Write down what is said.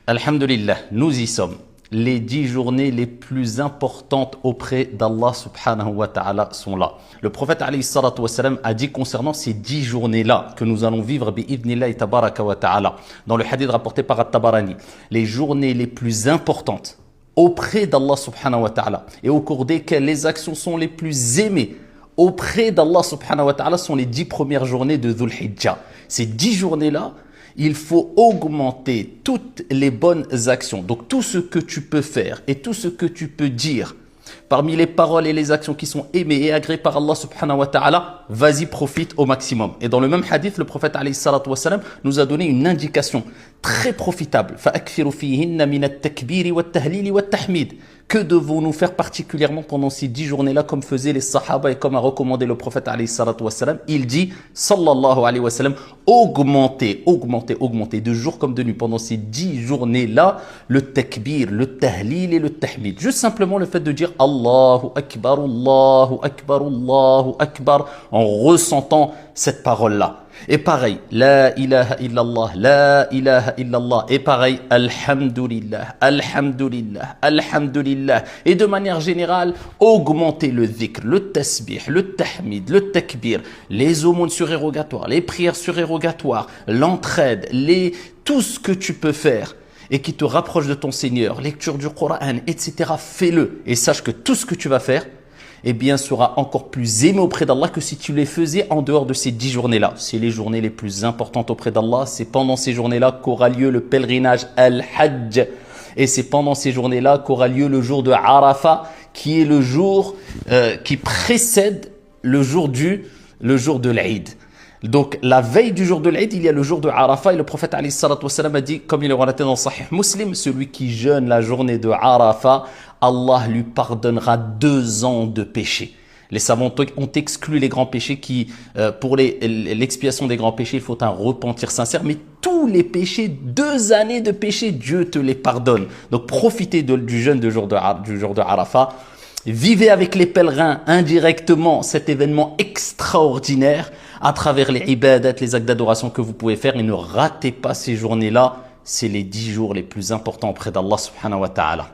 Alhamdulillah, nous y sommes. Les 10 journées les plus importantes auprès d'Allah subhanahu wa ta'ala sont là. Le prophète alayhi salatu wassalam a dit concernant ces 10 journées-là que nous allons vivre bi'idhnillahi tabaraka wa ta'ala, dans le hadith rapporté par At-Tabarani, les journées les plus importantes auprès d'Allah subhanahu wa ta'ala et au cours desquelles les actions sont les plus aimées auprès d'Allah subhanahu wa ta'ala sont les 10 premières journées de Dhul Hijjah. Ces 10 journées-là, il faut augmenter toutes les bonnes actions. Donc tout ce que tu peux faire et tout ce que tu peux dire parmi les paroles et les actions qui sont aimées et agréées par Allah subhanahu wa ta'ala, vas-y, profite au maximum. Et dans le même hadith, le prophète alayhi salatu wassalam nous a donné une indication très profitable. فَأَكْثِرُ فِيهِنَّ مِنَ التَّكْبِيرِ وَالتَّهْلِيلِ وَالتَّحْمِيدِ. Que devons-nous faire particulièrement pendant ces 10 journées-là, comme faisaient les sahaba et comme a recommandé le prophète alayhi salatu wassalam? Il dit, sallallahu alayhi wa sallam, augmenter de jour comme de nuit pendant ces 10 journées-là, le takbir, le tahlil et le tahmid. Juste simplement le fait de dire Allahu Akbar, Allahu Akbar, Allahu Akbar, en ressentant cette parole-là. Et pareil, la ilaha illallah, la ilaha illallah. Et pareil, alhamdulillah, alhamdulillah, alhamdulillah. Et de manière générale, augmenter le dhikr, le tasbih, le tahmid, le takbir, les aumônes surérogatoires, les prières surérogatoires, l'entraide, tout ce que tu peux faire et qui te rapproche de ton Seigneur, lecture du Coran, etc. Fais-le et sache que tout ce que tu vas faire, eh bien, sera encore plus aimé auprès d'Allah que si tu les faisais en dehors de ces 10 journées-là. C'est les journées les plus importantes auprès d'Allah. C'est pendant ces journées-là qu'aura lieu le pèlerinage Al-Hajj. Et c'est pendant ces journées-là qu'aura lieu le jour de Arafat, qui est le jour qui précède le jour de l'Aïd. Donc, la veille du jour de l'Aïd, il y a le jour de Arafat et le prophète alayhi salatu wassalam a dit, comme il est relaté dans Sahih Muslim, celui qui jeûne la journée de Arafat, Allah lui pardonnera 2 ans de péché. Les savants ont exclu les grands péchés qui, pour l'expiation des grands péchés, il faut un repentir sincère. Mais tous les péchés, 2 années de péché, Dieu te les pardonne. Donc profitez du jeûne du jour de Arafat. Vivez avec les pèlerins indirectement cet événement extraordinaire à travers les ibadat, les actes d'adoration que vous pouvez faire. Et ne ratez pas ces journées-là. C'est les 10 jours les plus importants auprès d'Allah subhanahu wa ta'ala.